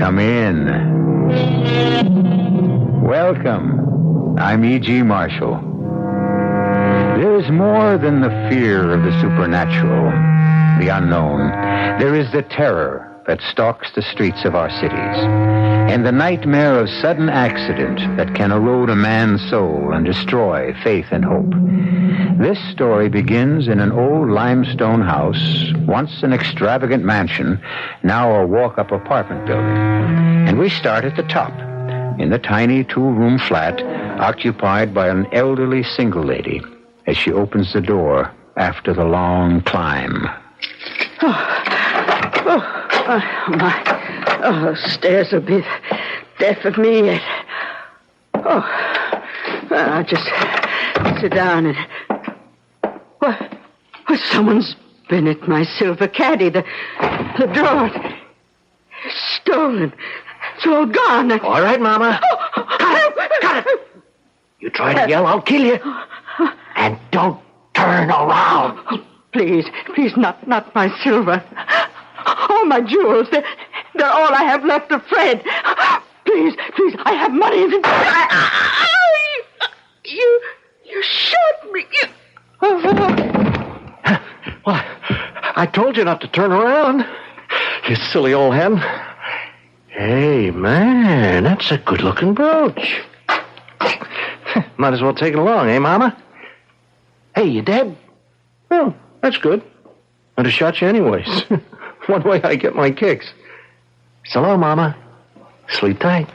Come in. Welcome. I'm E.G. Marshall. There is more than the fear of the supernatural, the unknown. There is the terror that stalks the streets of our cities, and the nightmare of sudden accident that can erode a man's soul and destroy faith and hope. This story begins in an old limestone house, once an extravagant mansion, now a walk-up apartment building. And we start at the top, in the tiny two-room flat occupied by an elderly single lady as she opens the door after the long climb. Stairs a bit deaf of me yet. I'll just sit down and... What? Someone's been at my silver caddy. The drawer. Stolen. It's all gone. All right, Mama. Cut it. You try to yell, I'll kill you. And don't turn around. Please, not my silver. All my jewels, they're all I have left of Fred. Please, I have money. You shot me. Well, I told you not to turn around. You silly old hen. Hey, man, that's a good-looking brooch. Might as well take it along, eh, Mama? Hey, you dead? Well, that's good. I'd have shot you anyways. One way I get my kicks. So long, Mama. Sleep tight.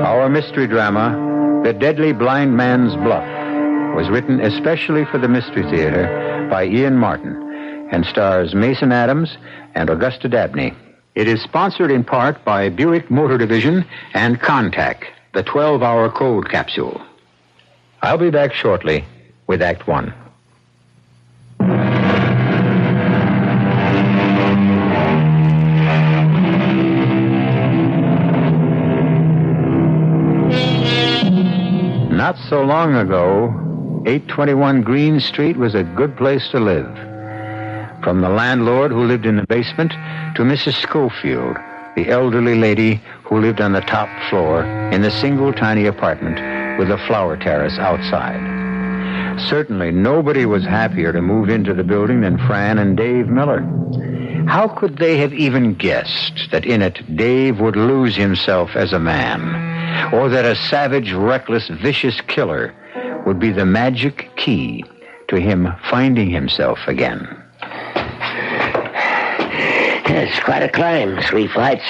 Our mystery drama, The Deadly Blind Man's Bluff, was written especially for the Mystery Theater by Ian Martin and stars Mason Adams and Augusta Dabney. It is sponsored in part by Buick Motor Division and Contact, the 12-hour cold capsule. I'll be back shortly with Act One. Not so long ago, 821 Green Street was a good place to live. From the landlord who lived in the basement to Mrs. Schofield, the elderly lady who lived on the top floor in the single tiny apartment with a flower terrace outside. Certainly nobody was happier to move into the building than Fran and Dave Miller. How could they have even guessed that in it Dave would lose himself as a man, or that a savage, reckless, vicious killer would be the magic key to him finding himself again? It's quite a climb, 3 flights.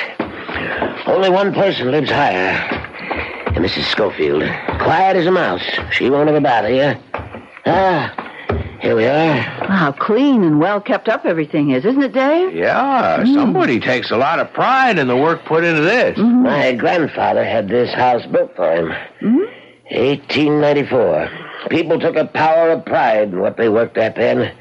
Only one person lives higher. Mrs. Schofield. Quiet as a mouse. She won't ever bother you. Here we are. How clean and well kept up everything is, isn't it, Dave? Yeah, somebody takes a lot of pride in the work put into this. Mm-hmm. My grandfather had this house built for him. Mm-hmm. 1894. People took a power of pride in what they worked at then.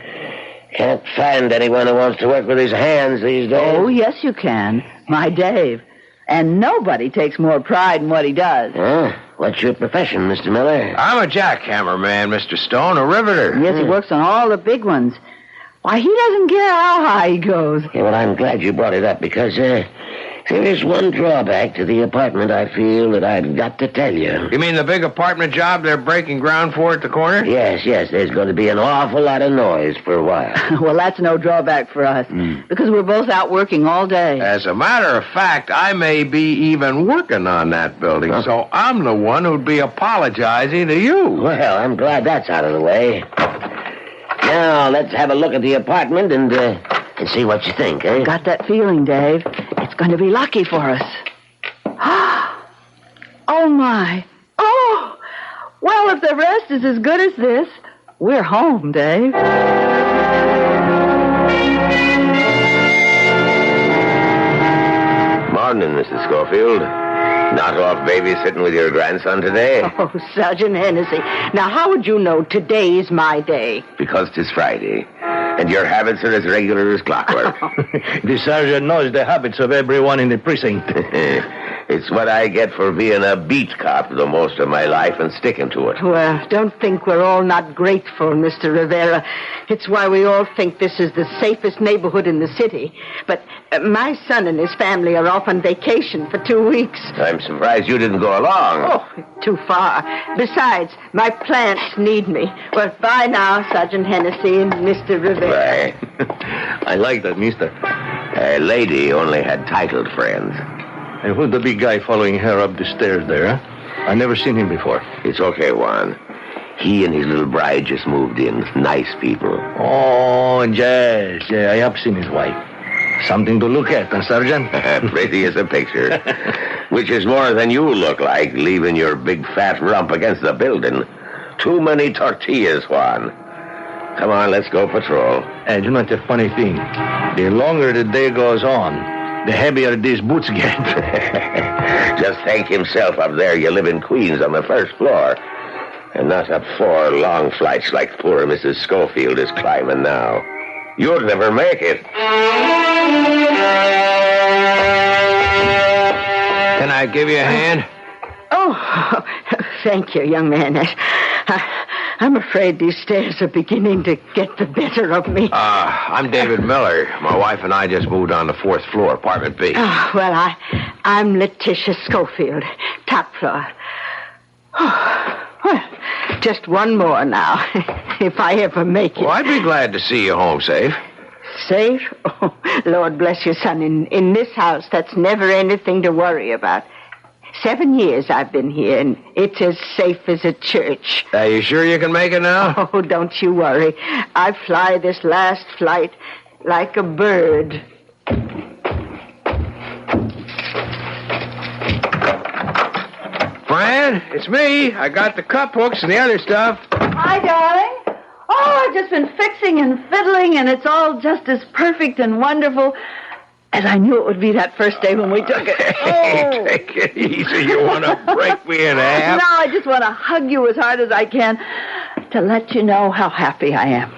Can't find anyone who wants to work with his hands these days. Oh, yes, you can. My Dave. And nobody takes more pride in what he does. What's your profession, Mr. Miller? I'm a jackhammer man, Mr. Stone, a riveter. Yes, he works on all the big ones. Why, he doesn't care how high he goes. Yeah, well, I'm glad you brought it up because there is one drawback to the apartment I feel that I've got to tell you. You mean the big apartment job they're breaking ground for at the corner? Yes. There's going to be an awful lot of noise for a while. Well, that's no drawback for us because we're both out working all day. As a matter of fact, I may be even working on that building, so I'm the one who'd be apologizing to you. Well, I'm glad that's out of the way. Now, let's have a look at the apartment and see what you think, eh? Got that feeling, Dave. It's going to be lucky for us. Oh, my. Oh! Well, if the rest is as good as this, we're home, Dave. Morning, Mrs. Schofield. Not off babysitting with your grandson today? Oh, Sergeant Hennessy. Now, how would you know today's my day? Because 'tis Friday, and your habits are as regular as clockwork. The sergeant knows the habits of everyone in the precinct. It's what I get for being a beat cop the most of my life and sticking to it. Well, don't think we're all not grateful, Mr. Rivera. It's why we all think this is the safest neighborhood in the city. But my son and his family are off on vacation for 2 weeks. I'm surprised you didn't go along. Oh, too far. Besides, my plants need me. Well, bye now, Sergeant Hennessy and Mr. Rivera. Right. I like that, mister. A lady only had titled friends. And who's the big guy following her up the stairs there, huh? I never seen him before. It's okay, Juan. He and his little bride just moved in. Nice people. Oh, yes. Yeah, I have seen his wife. Something to look at, huh, Sergeant? Pretty as a picture. Which is more than you look like, leaving your big fat rump against the building. Too many tortillas, Juan. Come on, let's go patrol. And you know the funny thing? The longer the day goes on, the heavier these boots get. Just thank himself up there you live in Queens on the first floor. And not up 4 long flights like poor Mrs. Schofield is climbing now. You'll never make it. Can I give you a hand? Oh, thank you, young man. I'm afraid these stairs are beginning to get the better of me. I'm David Miller. My wife and I just moved on the 4th floor, apartment B. Oh, well, I'm Letitia Schofield, top floor. Oh, well, just one more now, if I ever make it. Well, I'd be glad to see you home safe. Safe? Oh, Lord bless you, son. In this house, that's never anything to worry about. 7 years I've been here, and it's as safe as a church. Are you sure you can make it now? Oh, don't you worry. I fly this last flight like a bird. Fran, it's me. I got the cup hooks and the other stuff. Hi, darling. Oh, I've just been fixing and fiddling, and it's all just as perfect and wonderful as I knew it would be that first day when we took it. Hey, take it easy. You want to break me in half? No, I just want to hug you as hard as I can to let you know how happy I am.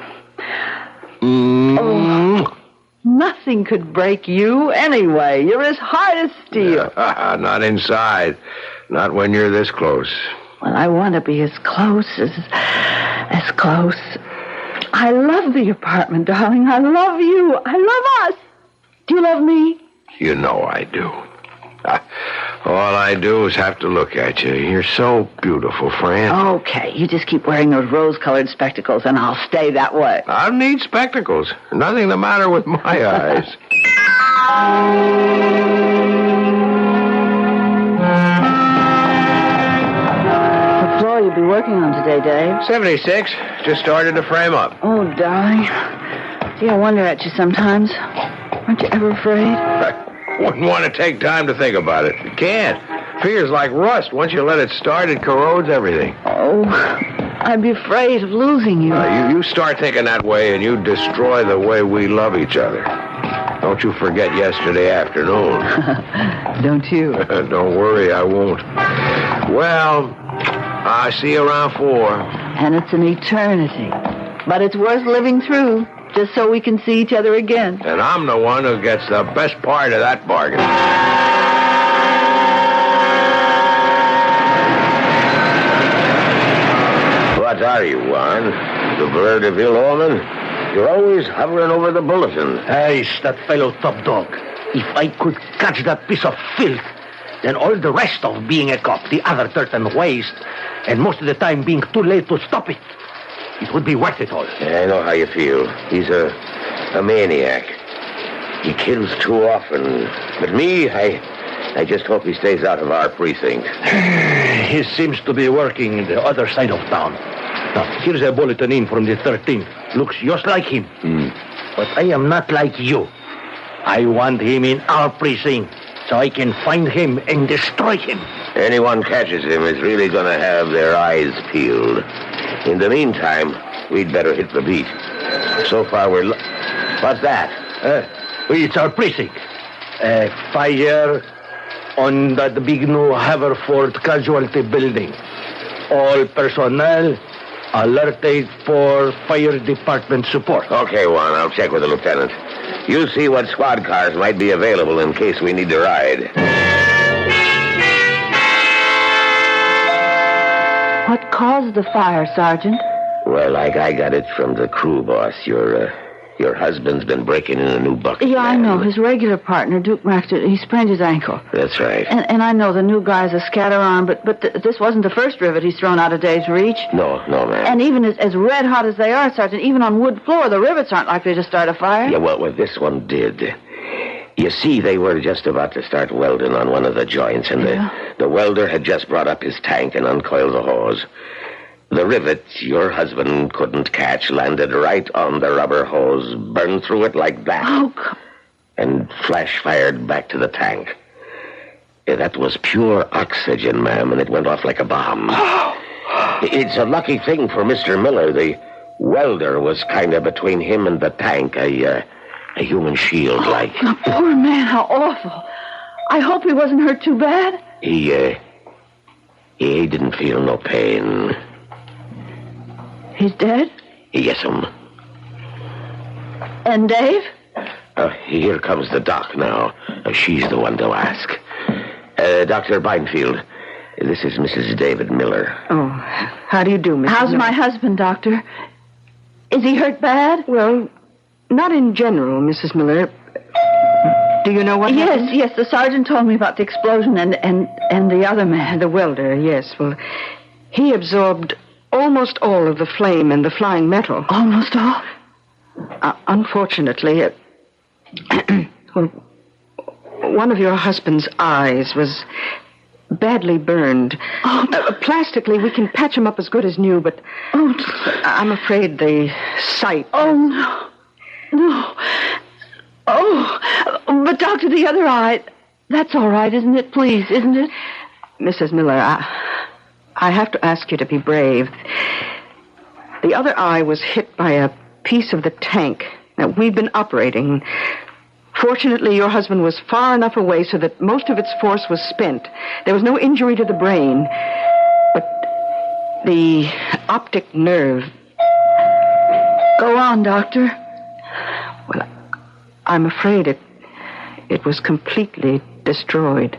Oh, nothing could break you anyway. You're as hard as steel. Not inside. Not when you're this close. Well, I want to be as close as close. I love the apartment, darling. I love you. I love us. Do you love me? You know I do. All I do is have to look at you. You're so beautiful, Fran. Okay, you just keep wearing those rose-colored spectacles, and I'll stay that way. I don't need spectacles. Nothing the matter with my eyes. What floor you'll be working on today, Dave? 76. Just started to frame up. Oh, darling. Gee, I wonder at you sometimes. Aren't you ever afraid? I wouldn't want to take time to think about it. You can't. Fear's like rust. Once you let it start, it corrodes everything. Oh, I'd be afraid of losing you. You start thinking that way, and you destroy the way we love each other. Don't you forget yesterday afternoon. Don't you? Don't worry, I won't. Well, I see you around 4. And it's an eternity. But it's worth living through, just so we can see each other again. And I'm the one who gets the best part of that bargain. What are you, Juan? The bird of ill omen? You're always hovering over the bulletin. Hey, that fellow top dog. If I could catch that piece of filth, then all the rest of being a cop, the other dirt and waste, and most of the time being too late to stop it, it would be worth it all. Yeah, I know how you feel. He's a maniac. He kills too often. But me, I just hope he stays out of our precinct. He seems to be working in the other side of town. Now, here's a bulletin in from the 13th. Looks just like him. But I am not like you. I want him in our precinct so I can find him and destroy him. Anyone catches him is really going to have their eyes peeled. In the meantime, we'd better hit the beat. So far, what's that? It's our precinct. Fire on that big new Haverford casualty building. All personnel alerted for fire department support. Okay, Juan, I'll check with the lieutenant. You see what squad cars might be available in case we need to ride. What caused the fire, Sergeant? Well, I got it from the crew boss. Your husband's been breaking in a new bucket. Yeah, I man. know. His regular partner, Duke Maxter, he sprained his ankle. That's right. And I know the new guy's a scatter-arm, but this wasn't the first rivet he's thrown out of Dave's reach. No, man. And even as red hot as they are, Sergeant, even on wood floor, the rivets aren't likely to start a fire. Yeah, well, this one did. You see, they were just about to start welding on one of the joints, and the welder had just brought up his tank and uncoiled the hose. The rivet your husband couldn't catch landed right on the rubber hose, burned through it like that. Oh, God. And flash-fired back to the tank. Yeah, that was pure oxygen, ma'am, and it went off like a bomb. It's a lucky thing for Mr. Miller. The welder was kind of between him and the tank, a human shield, like. Oh, poor man, how awful. I hope he wasn't hurt too bad. He didn't feel no pain. He's dead? Yes'm. And Dave? Here comes the doc now. She's the one to ask. Dr. Beinfield, this is Mrs. David Miller. Oh, how do you do, Mrs. How's Miller? my husband, Doctor? Is he hurt bad? Well, not in general, Mrs. Miller. Do you know what happened? Yes, the sergeant told me about the explosion and the other man. The welder, yes. Well, he absorbed almost all of the flame and the flying metal. Almost all? Unfortunately, well, one of your husband's eyes was badly burned. Plastically, we can patch him up as good as new, but I'm afraid the sight... Oh, no. Oh, but Doctor, the other eye, that's all right, isn't it? Please, isn't it? Mrs. Miller, I have to ask you to be brave. The other eye was hit by a piece of the tank that we've been operating. Fortunately, your husband was far enough away so that most of its force was spent. There was no injury to the brain. But the optic nerve... Go on, Doctor. Well, I'm afraid it was completely destroyed.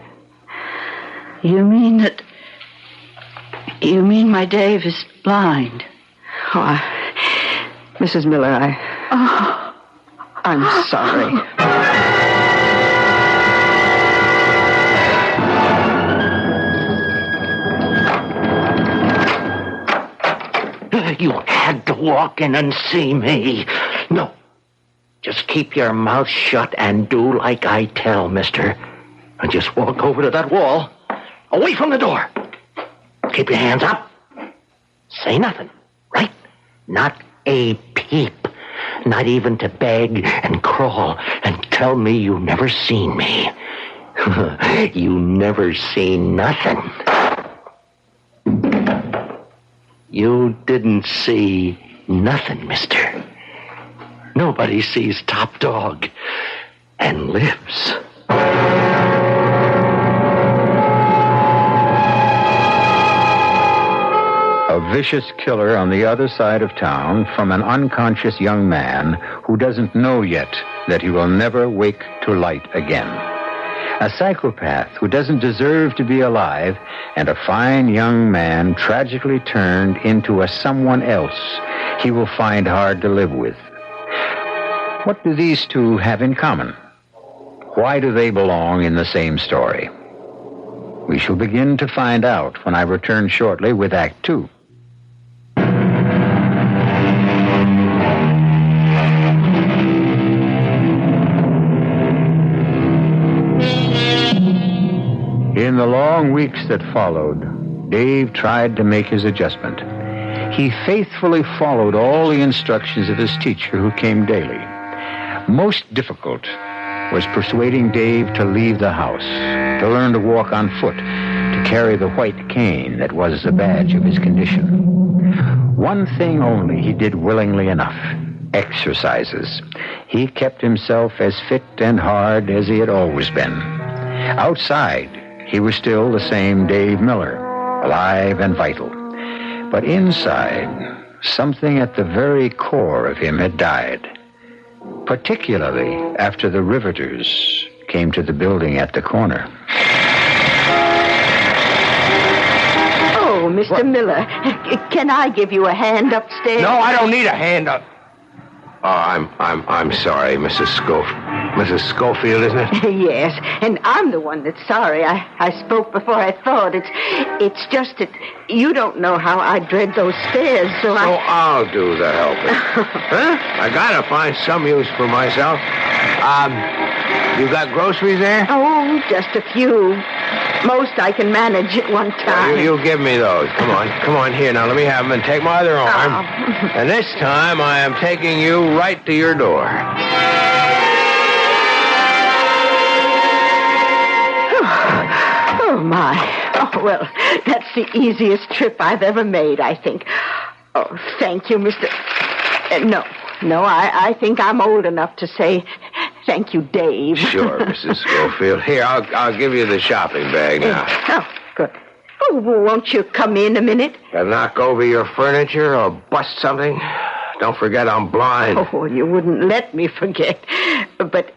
You mean my Dave is blind? Oh, Mrs. Miller, I'm sorry. You had to walk in and see me. No. Just keep your mouth shut and do like I tell, mister. And just walk over to that wall, away from the door. Keep your hands up. Say nothing, right? Not a peep. Not even to beg and crawl and tell me you never seen me. You never seen nothing. You didn't see nothing, mister. Nobody sees Top Dog and lives. A vicious killer on the other side of town from an unconscious young man who doesn't know yet that he will never wake to light again. A psychopath who doesn't deserve to be alive, and a fine young man tragically turned into a someone else he will find hard to live with. What do these two have in common? Why do they belong in the same story? We shall begin to find out when I return shortly with Act 2. In the long weeks that followed, Dave tried to make his adjustment. He faithfully followed all the instructions of his teacher who came daily. Most difficult was persuading Dave to leave the house, to learn to walk on foot, to carry the white cane that was the badge of his condition. One thing only he did willingly enough: exercises. He kept himself as fit and hard as he had always been. Outside, he was still the same Dave Miller, alive and vital. But inside, something at the very core of him had died. Particularly after the riveters came to the building at the corner. Oh, Oh, Mr. Miller, can I give you a hand upstairs? No, I don't need a hand up. Oh, I'm sorry, Mrs. Schofield, isn't it? Yes, and I'm the one that's sorry. I spoke before I thought. It's just that you don't know how I dread those stairs, so I'll do the helping. Huh? I gotta find some use for myself. You got groceries there? Oh, just a few. Most I can manage at one time. You give me those. Come on, here. Now, let me have them and take my other arm. Oh. And this time, I am taking you right to your door. Oh, my. Oh, well, that's the easiest trip I've ever made, I think. Oh, thank you, Mr. No, I think I'm old enough to say thank you, Dave. Sure, Mrs. Schofield. Here, I'll give you the shopping bag now. Oh, good. Oh, won't you come in a minute? I'll knock over your furniture or bust something. Don't forget I'm blind. Oh, you wouldn't let me forget. But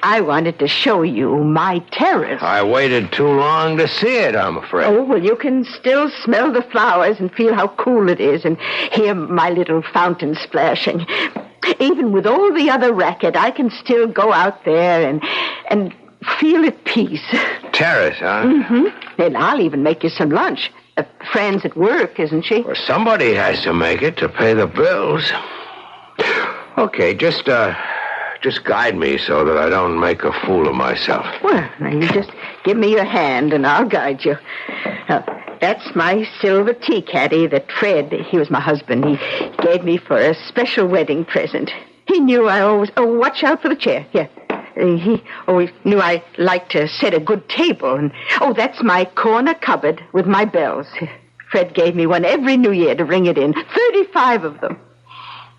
I wanted to show you my terrace. I waited too long to see it, I'm afraid. Oh, well, you can still smell the flowers and feel how cool it is and hear my little fountain splashing. Even with all the other racket, I can still go out there and feel at peace. Terrace, huh? Mm-hmm. And I'll even make you some lunch. Fran's at work, isn't she? Well, somebody has to make it to pay the bills. Okay, just guide me so that I don't make a fool of myself. Well, now you just give me your hand and I'll guide you. That's my silver tea caddy that Fred, he was my husband, he gave me for a special wedding present. He knew I always... Oh, watch out for the chair. Here. He always knew I liked to set a good table. And that's my corner cupboard with my bells. Fred gave me one every New Year to ring it in. 35 of them.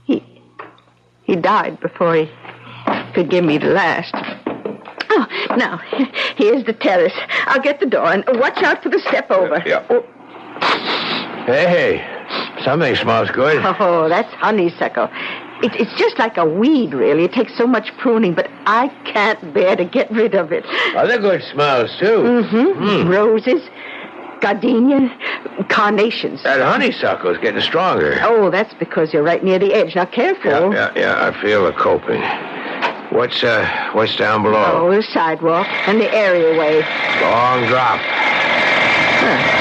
He died before he could give me the last. Oh, now, here's the terrace. I'll get the door, and watch out for the step over. Yeah. Oh. Hey, something smells good. Oh, that's honeysuckle. It's just like a weed, really. It takes so much pruning, but I can't bear to get rid of it. Other good smells, too. Mm-hmm. Roses, gardenia, carnations. That honeysuckle's getting stronger. Oh, that's because you're right near the edge. Now, careful. Yeah, I feel the coping. What's down below? Oh, the sidewalk and the areaway. Long drop. Huh.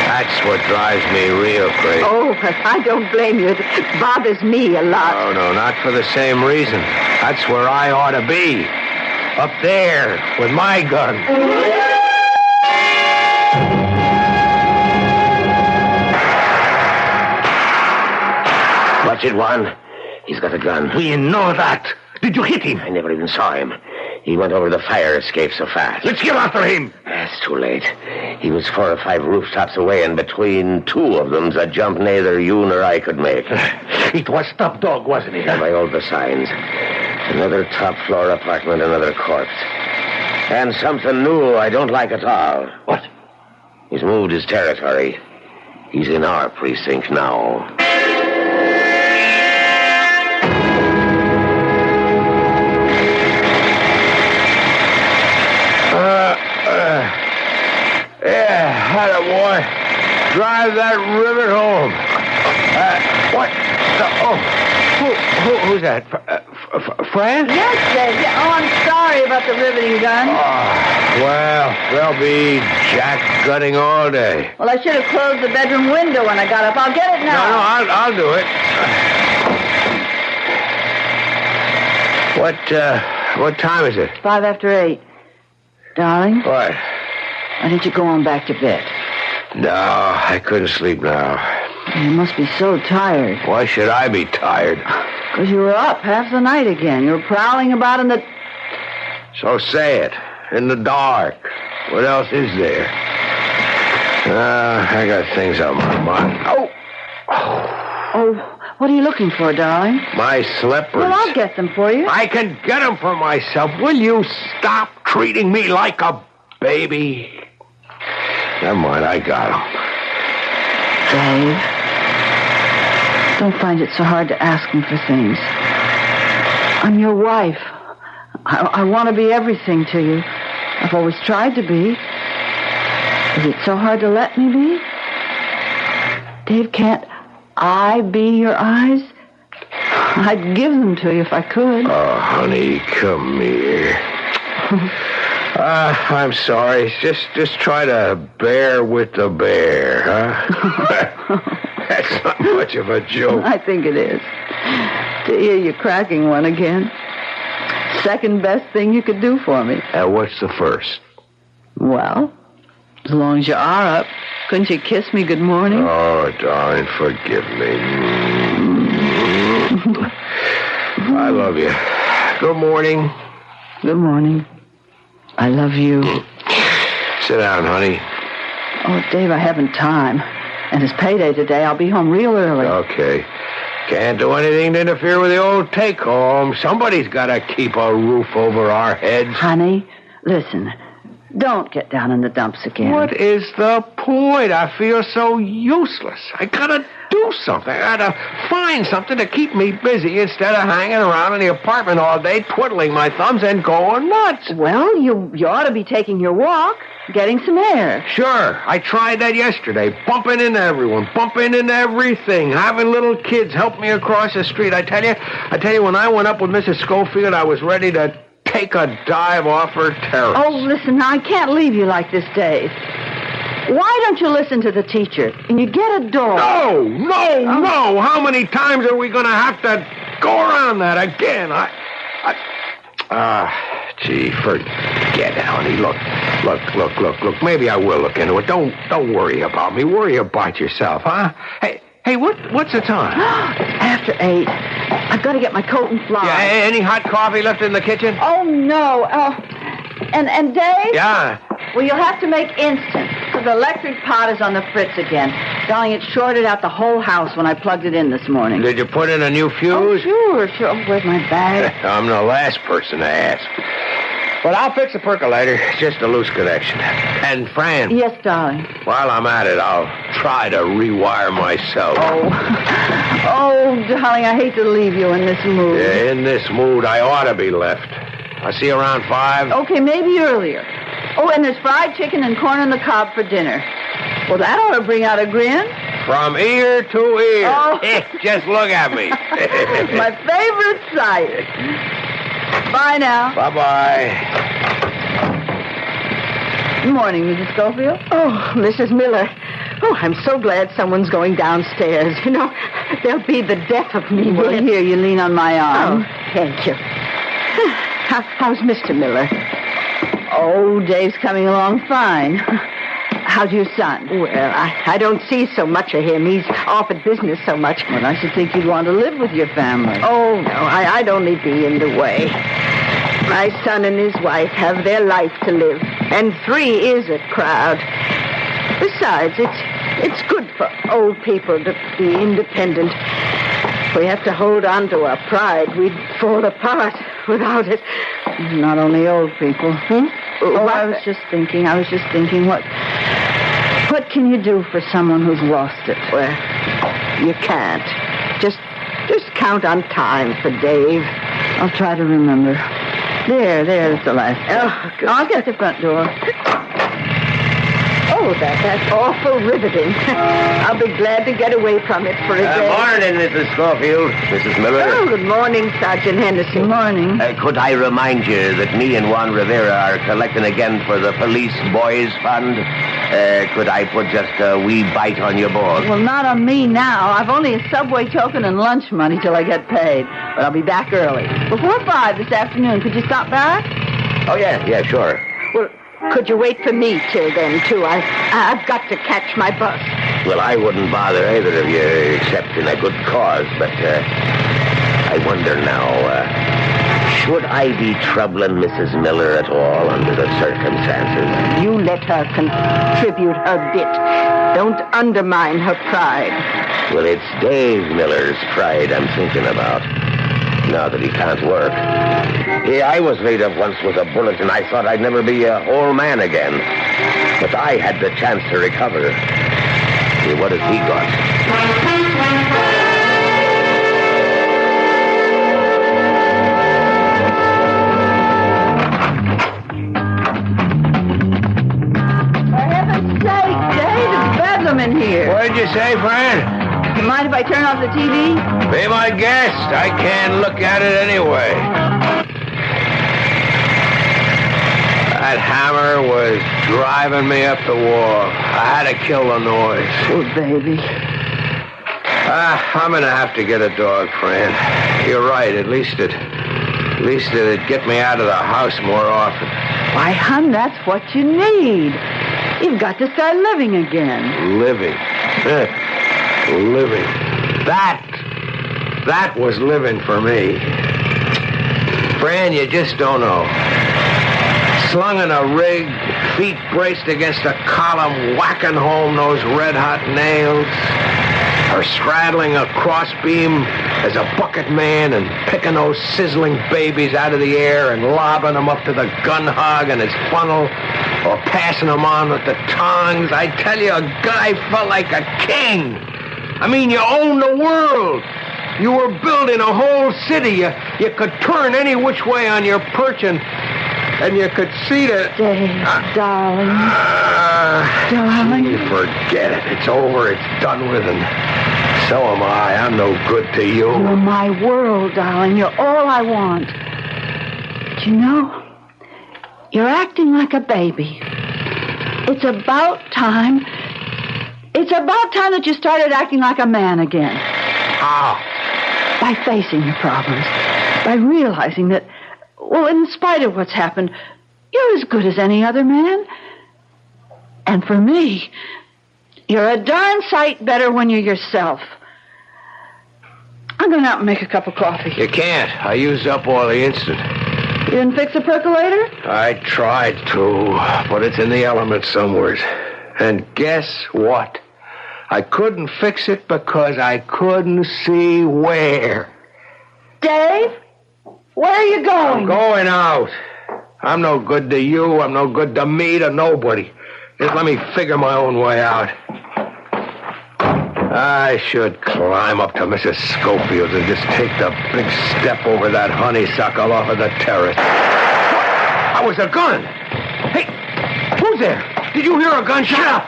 That's what drives me real crazy. Oh, I don't blame you. It bothers me a lot. No, not for the same reason. That's where I ought to be. Up there, with my gun. Watch it, Juan. He's got a gun. We know that. Did you hit him? I never even saw him. He went over the fire escape so fast. Let's get after him. It's too late. He was 4 or 5 rooftops away, and between 2 of them's a jump neither you nor I could make. It was Top Dog, wasn't it? And by all the signs. Another top-floor apartment, another corpse. And something new I don't like at all. What? He's moved his territory. He's in our precinct now. Had a boy. Drive that rivet home. What? Who's that? Fran? Yes, Dave. Oh, I'm sorry about the riveting gun. Well, they'll be jack-gunning all day. Well, I should have closed the bedroom window when I got up. I'll get it now. No, I'll do it. What time is it? 5 after 8. Darling, What? why don't you go on back to bed? No, I couldn't sleep now. You must be so tired. Why should I be tired? Because you were up half the night again. You were prowling about in the... So say it. In the dark. What else is there? I got things on my mind. Oh, what are you looking for, darling? My slippers. Well, I'll get them for you. I can get them for myself. Will you stop treating me like a baby? Never mind, I got them. Dave, don't find it so hard to ask me for things. I'm your wife. I want to be everything to you. I've always tried to be. Is it so hard to let me be? Dave, can't I be your eyes? I'd give them to you if I could. Oh, honey, come here. I'm sorry. Just try to bear with the bear, huh? That's not much of a joke. I think it is. To hear you cracking one again. Second best thing you could do for me. What's the first? Well, as long as you are up, couldn't you kiss me good morning? Oh, darling, forgive me. I love you. Good morning. Good morning. I love you. Sit down, honey. Oh, Dave, I haven't time. And it's payday today. I'll be home real early. Okay. Can't do anything to interfere with the old take-home. Somebody's got to keep a roof over our heads. Honey, listen. Don't get down in the dumps again. What is the point? I feel so useless. I gotta do something. I gotta find something to keep me busy instead of hanging around in the apartment all day, twiddling my thumbs and going nuts. Well, you ought to be taking your walk, getting some air. Sure, I tried that yesterday, bumping into everyone, bumping into everything, having little kids help me across the street. I tell you, when I went up with Mrs. Schofield, I was ready to take a dive off her terrace. Oh, listen, I can't leave you like this, Dave. Why don't you listen to the teacher and you get a dog? No. How many times are we going to have to go around that again? Gee, forget it, honey. Look. Maybe I will look into it. Don't worry about me. Worry about yourself, huh? Hey, what's the time? After 8. I've got to get my coat and fly. Yeah, any hot coffee left in the kitchen? Oh, no. And Dave? Yeah? Well, you'll have to make instant, because the electric pot is on the fritz again. Darling, it shorted out the whole house when I plugged it in this morning. Did you put in a new fuse? Oh, sure. Oh, where's my bag? I'm the last person to ask. But I'll fix a percolator. It's just a loose connection. And Fran. Yes, darling. While I'm at it, I'll try to rewire myself. Oh, darling, I hate to leave you in this mood. Yeah, in this mood, I ought to be left. I'll see you around 5. Okay, maybe earlier. Oh, and there's fried chicken and corn on the cob for dinner. Well, that ought to bring out a grin. From ear to ear. Oh. Just look at me. My favorite sight. Bye now. Bye-bye. Good morning, Mrs. Schofield. Oh, Mrs. Miller. Oh, I'm so glad someone's going downstairs. You know, they'll be the death of me. Well, here, you lean on my arm. Oh, thank you. How's Mr. Miller? Oh, Dave's coming along fine. How's your son? Well, I don't see so much of him. He's off at business so much. Well, I should think you'd want to live with your family. Oh, no, I'd only be in the way. My son and his wife have their life to live, and 3 is a crowd. Besides, it's good for old people to be independent. If we have to hold on to our pride, we'd fall apart without it. Not only old people. Oh, I was just thinking, what can you do for someone who's lost it? Well, you can't. Just count on time for Dave. I'll try to remember. There's the last. Oh, good. I'll get the front door. Oh, that's awful riveting. I'll be glad to get away from it for a day. Morning, Mrs. Schofield. Mrs. Miller. Oh, good morning, Sergeant Henderson. Good morning. Could I remind you that me and Juan Rivera are collecting again for the Police Boys Fund? Could I put just a wee bite on your board? Well, not on me now. I've only a subway token and lunch money till I get paid. But I'll be back early. Before 5 this afternoon. Could you stop back? Oh, yeah, sure. Well, could you wait for me till then, too? I've got to catch my bus. Well, I wouldn't bother either of you, except in a good cause, but I wonder now, should I be troubling Mrs. Miller at all under the circumstances? You let her contribute her bit. Don't undermine her pride. Well, it's Dave Miller's pride I'm thinking about, now that he can't work. Yeah, I was laid up once with a bullet, and I thought I'd never be a whole man again. But I had the chance to recover. Yeah, what has he got? For heaven's sake, Dave, it's bedlam in here. What did you say, Fran? mind if I turn off the TV? Be my guest. I can't look at it anyway. That hammer was driving me up the wall. I had to kill the noise. Poor baby. I'm gonna have to get a dog, Fran. You're right. At least it'd get me out of the house more often. Why, hon, that's what you need. You've got to start living again. Living. Living. That was living for me. Fran, you just don't know. Slung in a rig, feet braced against a column, whacking home those red-hot nails. Or straddling a crossbeam as a bucket man and picking those sizzling babies out of the air and lobbing them up to the gun hog and his funnel, or passing them on with the tongs. I tell you, a guy felt like a king. I mean, you owned the world. You were building a whole city. You could turn any which way on your perch and you could see the... Dave, darling. Darling. Gee, forget it. It's over. It's done with, and so am I. I'm no good to you. You're my world, darling. You're all I want. But you know, you're acting like a baby. It's about time. It's about time that you started acting like a man again. How? By facing your problems. By realizing that, well, in spite of what's happened, you're as good as any other man. And for me, you're a darn sight better when you're yourself. I'm going out and make a cup of coffee. You can't. I used up all the instant. You didn't fix the percolator? I tried to, but it's in the elements somewhere. And guess what? I couldn't fix it because I couldn't see where. Dave? Where are you going? I'm going out. I'm no good to you. I'm no good to me, to nobody. Just let me figure my own way out. I should climb up to Mrs. Schofield's and just take the big step over that honeysuckle off of the terrace. That was a gun. Hey, who's there? Did you hear a gunshot? Shut up.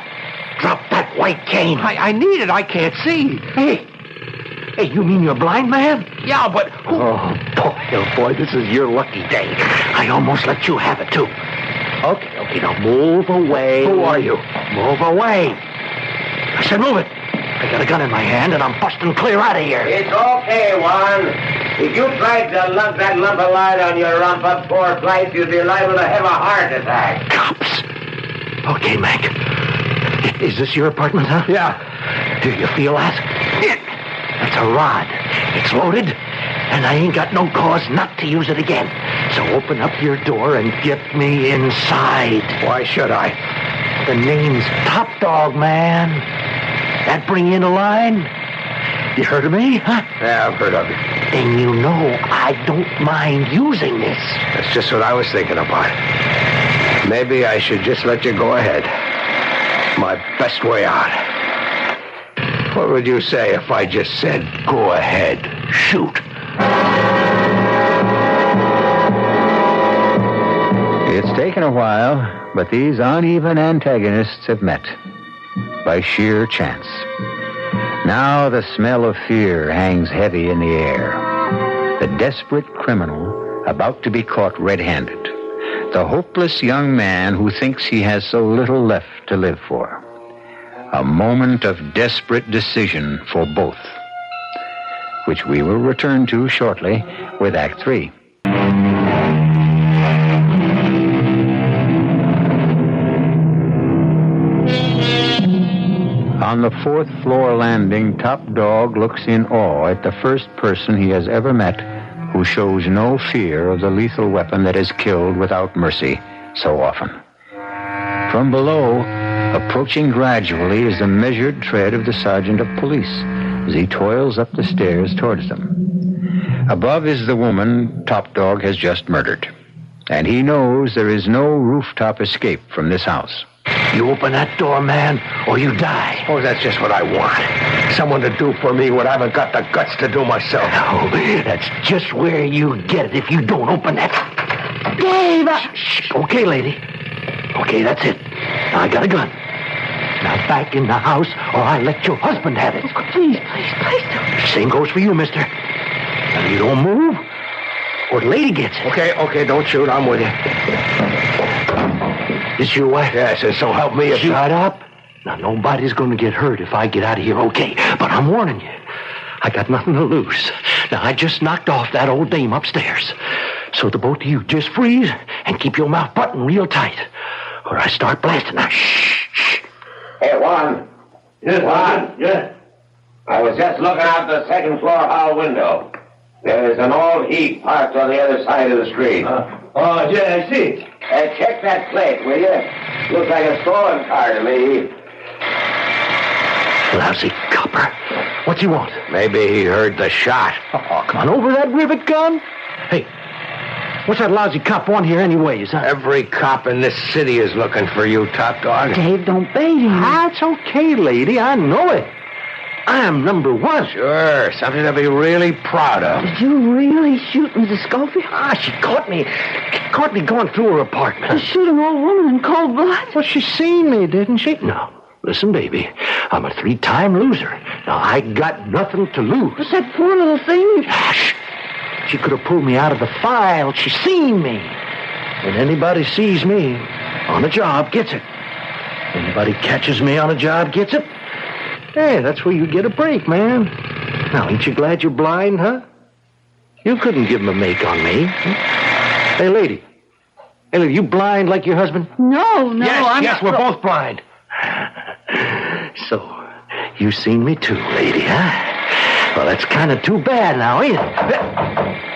Drop that white cane. I need it. I can't see. Hey, you mean you're blind, man? Yeah, but who... Oh, boy, this is your lucky day. I almost let you have it, too. Okay, now move away. Who are you? Move away. I said move it. I got a gun in my hand, and I'm busting clear out of here. It's okay, Juan. If you tried to lump that lump of light on your rump up 4 flights, you'd be liable to have a heart attack. Cops. Okay, Mac. Is this your apartment, huh? Yeah. Do you feel that? That's a rod. It's loaded, and I ain't got no cause not to use it again. So open up your door and get me inside. Why should I? The name's Top Dog, man. That bring you in a line? You heard of me, huh? Yeah, I've heard of it. And you know I don't mind using this. That's just what I was thinking about. Maybe I should just let you go ahead. My best way out. What would you say if I just said, go ahead, shoot? It's taken a while, but these uneven antagonists have met by sheer chance. Now the smell of fear hangs heavy in the air. The desperate criminal about to be caught red-handed. The hopeless young man who thinks he has so little left to live for. A moment of desperate decision for both, which we will return to shortly with Act 3. On the 4th floor landing, Top Dog looks in awe at the first person he has ever met who shows no fear of the lethal weapon that has killed without mercy so often. From below, approaching gradually is the measured tread of the sergeant of police as he toils up the stairs towards them. Above is the woman Top Dog has just murdered, and he knows there is no rooftop escape from this house. You open that door, man, or you die. Oh, that's just what I want. Someone to do for me what I haven't got the guts to do myself. Oh, that's just where you get it if you don't open that. Dave! Shh. Okay, lady. Okay, that's it. I got a gun. Now back in the house, or I let your husband have it. Please don't. Same goes for you, mister. Now you don't move, or the lady gets it. Okay, don't shoot. I'm with you. This your wife? Yes, and so help me if you... Shut up. Now, nobody's going to get hurt if I get out of here okay. But I'm warning you, I got nothing to lose. Now, I just knocked off that old dame upstairs. So the both of you just freeze and keep your mouth buttoned real tight, or I start blasting. Now, shh. Hey, Juan. Yes, Juan. Yes. I was just looking out the second floor hall window. There's an old heap parked on the other side of the street. Yeah, I see. Check that plate, will you? Looks like a stolen car to me. Lousy copper. What's he want? Maybe he heard the shot. Oh, come on, over that rivet gun? Hey, what's that lousy cop want here anyways, huh? Every cop in this city is looking for you, top dog. Dave, don't bait him. That's okay, lady. I know it. I'm number one. Sure, something to be really proud of. Did you really shoot Mrs. Schofield? She caught me going through her apartment. To shoot an old woman in cold blood? Well, she seen me, didn't she? No. Listen, baby, I'm a 3-time loser. Now, I got nothing to lose. But that poor little thing... Shh. She could have pulled me out of the file. She seen me. And anybody sees me on a job gets it. Anybody catches me on a job gets it. Hey, that's where you get a break, man. Now, ain't you glad you're blind, huh? You couldn't give him a make on me. Hey, lady, you blind like your husband? No, Yes, we're both blind. So, you seen me too, lady, huh? Well, that's kind of too bad now, ain't it?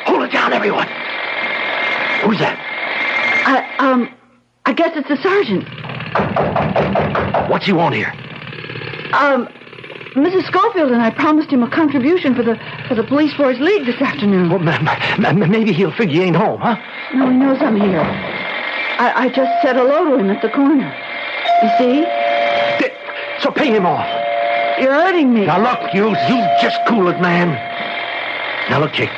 Hold it down, everyone. Who's that? I guess it's the sergeant. What's he want here? Mrs. Schofield and I promised him a contribution for the Police Boys League this afternoon. Well, maybe he'll figure you ain't home, huh? No, he knows I'm here. I just said hello to him at the corner. You see? So pay him off. You're hurting me. Now, look, you just cool it, man. Now, look, Jake,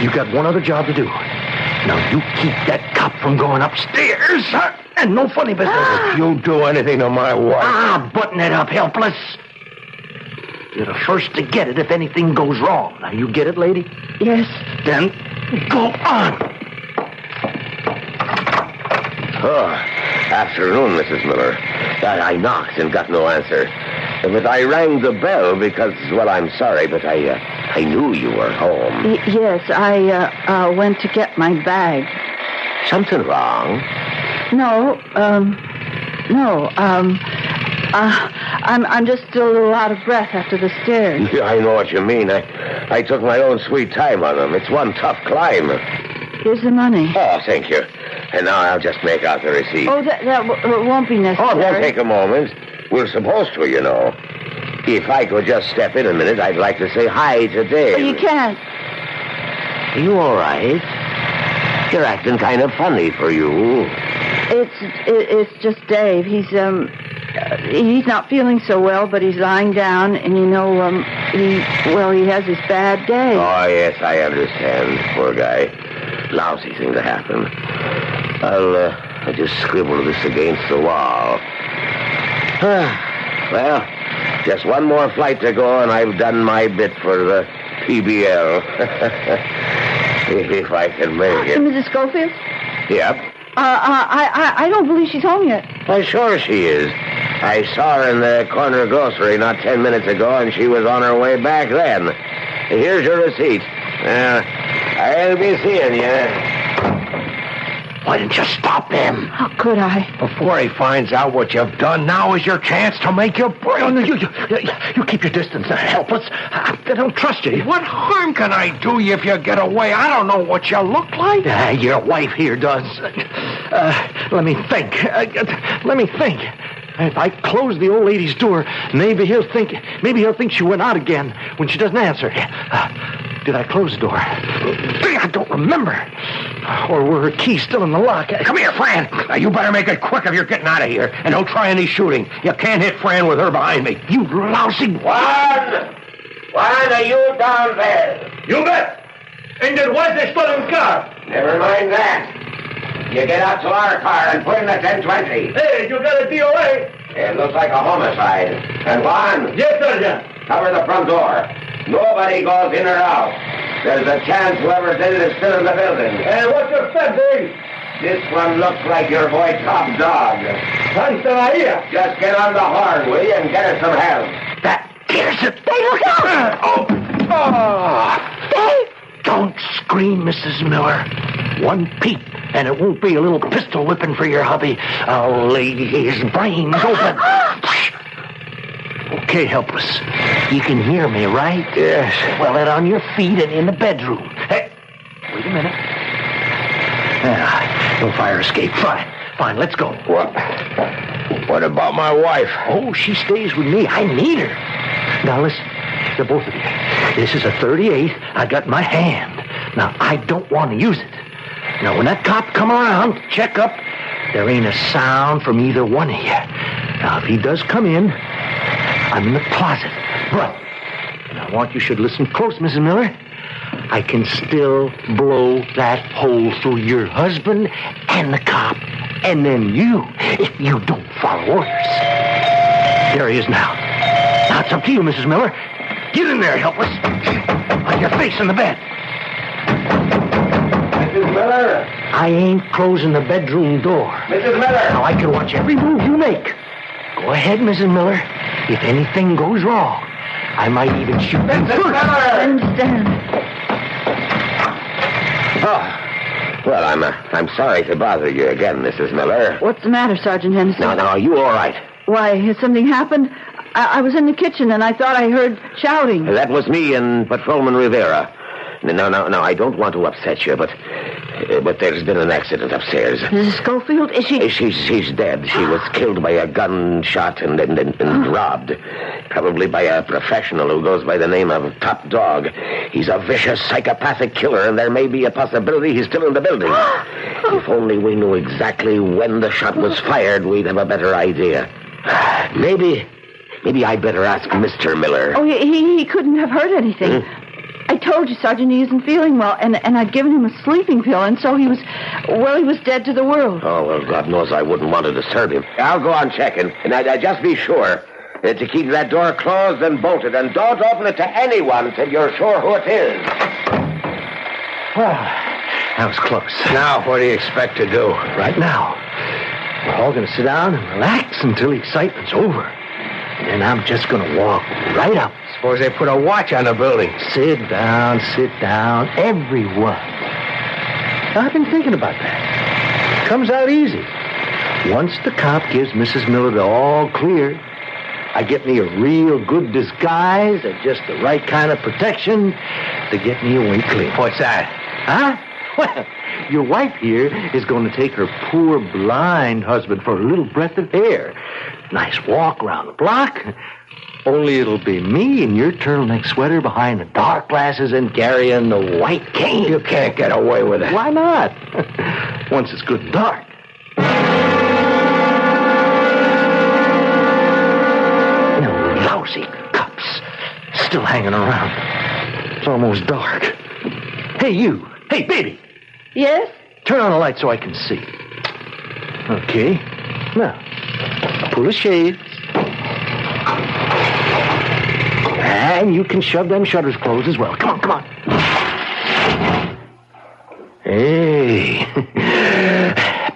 you got one other job to do. Now, you keep that cop from going upstairs, huh? And no funny business. If you do anything to my wife... Button it up, helpless. You're the first to get it if anything goes wrong. Now, you get it, lady? Yes. Then, go on. Afternoon, Mrs. Miller. I knocked and got no answer. But I rang the bell because, well, I'm sorry, but I knew you were home. Yes, I went to get my bag. Something wrong? No. I'm just still a little out of breath after the stairs. Yeah, I know what you mean. I took my own sweet time on them. It's one tough climb. Here's the money. Oh, thank you. And now I'll just make out the receipt. Oh, that won't be necessary. Oh, it won't take a moment. We're supposed to, you know. If I could just step in a minute, I'd like to say hi to Dave. But you can't. Are you all right? You're acting kind of funny for you. It's just Dave. He's not feeling so well, but he's lying down, and he has his bad day. Oh, yes, I understand. Poor guy. Lousy thing to happen. I'll just scribble this against the wall. Well, just one more flight to go, and I've done my bit for the PBL. If I can make it. To Mrs. Schofield? Yep. I don't believe she's home yet. Why, sure she is. I saw her in the corner grocery not 10 minutes ago, and she was on her way back then. Here's your receipt. I'll be seeing you. Why didn't you stop him? How could I? Before he finds out what you've done, now is your chance to make your break. Oh, no, you keep your distance, helpless. I don't trust you. What harm can I do you if you get away? I don't know what you look like. Your wife here does. Let me think. If I close the old lady's door, maybe he'll think she went out again when she doesn't answer. Did I close the door? I don't remember. Or were her keys still in the lock? Come here, Fran. Now, you better make it quick if you're getting out of here. And don't try any shooting. You can't hit Fran with her behind me. You lousy... Juan, are you down there? You bet. And then why's they stolen car? Never mind that. You get out to our car and put in the 1020. Hey, you got a DOA. It looks like a homicide. And Juan? Yes, Sergeant. Cover the front door. Nobody goes in or out. There's a chance whoever did it is still in the building. Hey, what's your step, Dave? This one looks like your boy Top Dog. Thanks, Maria. Just get on the horn, will you, and get us some help. That here's it. Hey, look out! Dave! Don't scream, Mrs. Miller. One peep, and it won't be a little pistol whipping for your hubby. I'll lay his brains open. Okay, helpless. You can hear me, right? Yes. Well, then on your feet and in the bedroom. Hey, wait a minute. No fire escape. Fine, let's go. What about my wife? Oh, she stays with me. I need her. Now, listen, the both of you. This is a 38 I got in my hand. Now, I don't want to use it. Now, when that cop come around to check up, there ain't a sound from either one of you. Now, if he does come in, I'm in the closet. But, and I want you should listen close, Mrs. Miller. I can still blow that hole through your husband and the cop, and then you, if you don't follow orders. There he is now. Now it's up to you, Mrs. Miller. Get in there, helpless. On your face in the bed. Mrs. Miller? I ain't closing the bedroom door. Mrs. Miller? Now I can watch every move you make. Go ahead, Mrs. Miller. If anything goes wrong, I might even shoot you Mrs. first. Miller! Understand. Oh, well, I'm sorry to bother you again, Mrs. Miller. What's the matter, Sergeant Henderson? No, are you all right? Why, has something happened? I was in the kitchen, and I thought I heard shouting. That was me and Patrolman Rivera. No, I don't want to upset you, but there's been an accident upstairs. Mrs. Schofield, is she... She's dead. She was killed by a gunshot and robbed. Probably by a professional who goes by the name of Top Dog. He's a vicious, psychopathic killer, and there may be a possibility he's still in the building. If only we knew exactly when the shot was fired, we'd have a better idea. Maybe I'd better ask Mr. Miller. Oh, he couldn't have heard anything. I told you, Sergeant, he isn't feeling well, and I'd given him a sleeping pill, and so he was dead to the world. Oh, well, God knows I wouldn't want to disturb him. I'll go on checking, and I'd just be sure to keep that door closed and bolted, and don't open it to anyone till you're sure who it is. Well, that was close. Now, what do you expect to do? Right now, we're all going to sit down and relax until the excitement's over. And then I'm just going to walk right up. Suppose they put a watch on the building. Sit down, everyone. I've been thinking about that. It comes out easy. Once the cop gives Mrs. Miller the all clear, I get me a real good disguise and just the right kind of protection to get me away clean. What's that? Huh? Well, your wife here is going to take her poor blind husband for a little breath of air. Nice walk around the block. Only it'll be me in your turtleneck sweater behind the dark glasses and carrying the white cane. You can't get away with it. Why not? Once it's good and dark. No lousy cops still hanging around. It's almost dark. Hey, you. Hey, baby. Yes? Turn on the light so I can see. Okay. Now, pull the shades. And you can shove them shutters closed as well. Come on. Hey.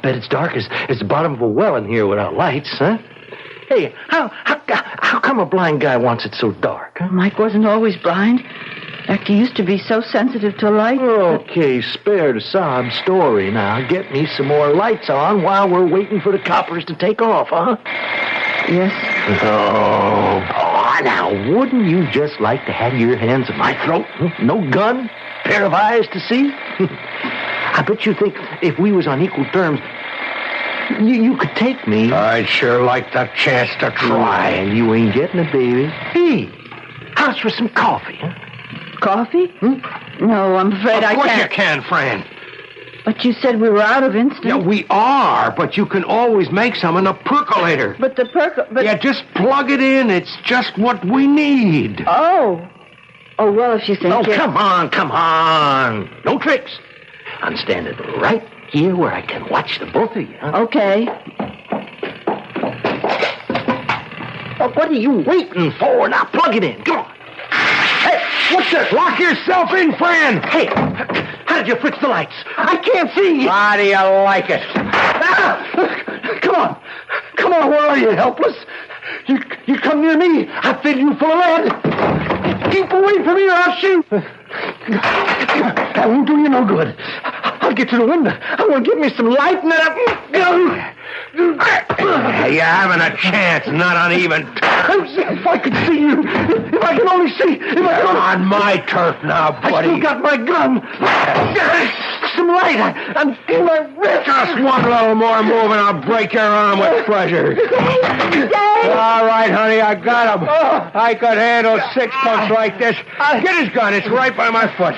Bet it's dark as the bottom of a well in here without lights, huh? Hey, how come a blind guy wants it so dark, huh? Mike wasn't always blind. In fact, he used to be so sensitive to light. Okay, spare the sob story now. Get me some more lights on while we're waiting for the coppers to take off, huh? Yes. Oh, boy, now, wouldn't you just like to have your hands on my throat? No gun, pair of eyes to see? I bet you think if we was on equal terms, you could take me. I'd sure like the chance to try. And you ain't getting it, baby. Hey, how's for some coffee, huh? Coffee? No, I'm afraid I Of course can't. you can, Fran. But you said we were out of instant. Yeah, we are, but you can always make some in a percolator. But the Yeah, just plug it in. It's just what we need. Oh, well, if you think Oh, it... come on. No tricks. I'm standing right here where I can watch the both of you, huh? Okay. What are you waiting for? Now, plug it in. Come on. Hey, what's this? Lock yourself in, Fran! Hey, how did you fix the lights? I can't see. How do you like it? Ah, come on. Come on, where are you, helpless? You come near me, I'll fill you full of lead. Keep away from me or I'll shoot. That won't do you no good. I'll get to the window. I'm going to get me some light and then You haven't a chance, not on even terms. If I could see you. If I can only see. You're on my turf now, buddy. I still got my gun. Some light. I'm in my wrist. Just one little more move and I'll break your arm with pleasure. All right, honey, I got him. I could handle 6 punch like this. Get his gun. It's right by my foot.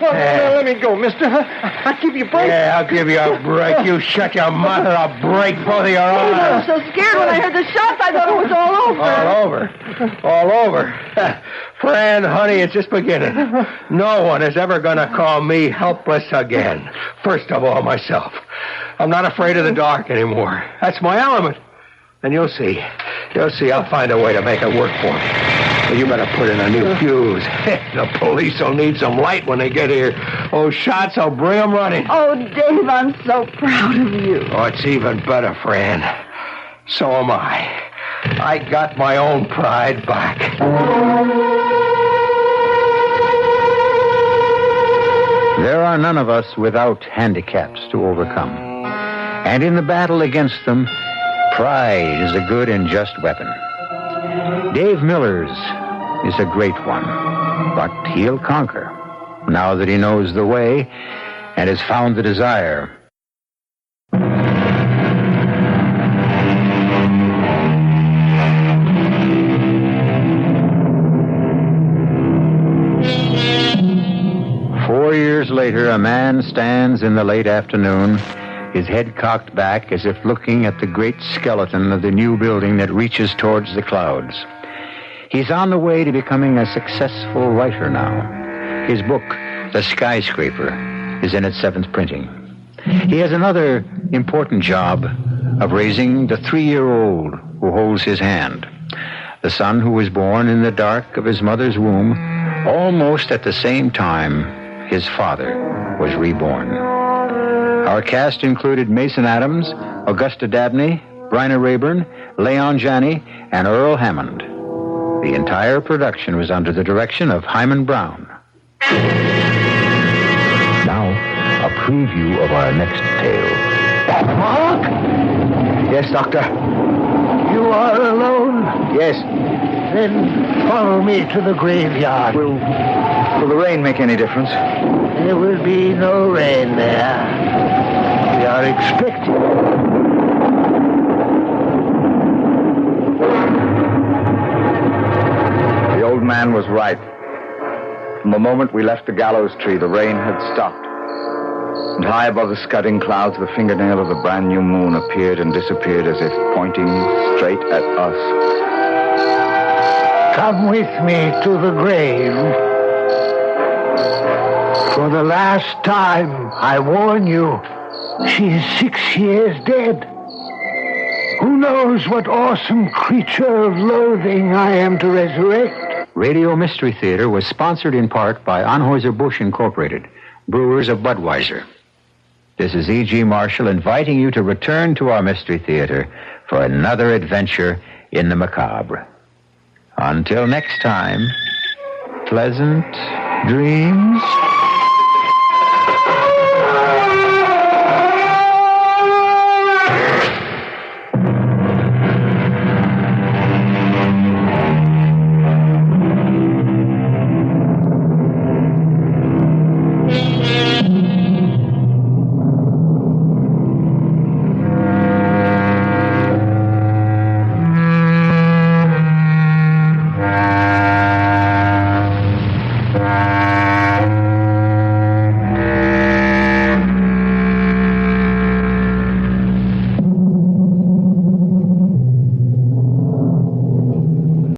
Let me go, mister. I'll give you a break. Yeah, I'll give you a break. You shut your mouth or I'll break both of your I arms. was so scared when I heard the shots, I thought it was all over. All over. All over. Fran, honey, it's just beginning. No one is ever going to call me helpless again. First of all, myself. I'm not afraid of the dark anymore. That's my element. And you'll see. You'll see I'll find a way to make it work for me. But you better put in a new fuse. The police will need some light when they get here. Those shots will bring them running. Oh, Dave, I'm so proud of you. Oh, it's even better, Fran. So am I. I got my own pride back. There are none of us without handicaps to overcome. And in the battle against them, pride is a good and just weapon. Dave Miller's is a great one, but he'll conquer now that he knows the way and has found the desire. Later, a man stands in the late afternoon, his head cocked back as if looking at the great skeleton of the new building that reaches towards the clouds. He's on the way to becoming a successful writer now. His book, The Skyscraper, is in its 7th printing. He has another important job of raising the 3-year-old who holds his hand, the son who was born in the dark of his mother's womb, almost at the same time his father was reborn. Our cast included Mason Adams, Augusta Dabney, Bryna Rayburn, Leon Janney, and Earl Hammond. The entire production was under the direction of Hyman Brown. Now, a preview of our next tale. Mark? Yes, Doctor? You are alone? Yes. Then follow me to the graveyard. Will the rain make any difference? There will be no rain there. We are expecting. The old man was right. From the moment we left the gallows tree, the rain had stopped. And high above the scudding clouds, the fingernail of the brand new moon appeared and disappeared as if pointing straight at us. Come with me to the grave. For the last time, I warn you, she is 6 years dead. Who knows what awesome creature of loathing I am to resurrect? Radio Mystery Theater was sponsored in part by Anheuser-Busch Incorporated, brewers of Budweiser. This is E.G. Marshall inviting you to return to our Mystery Theater for another adventure in the macabre. Until next time, pleasant dreams.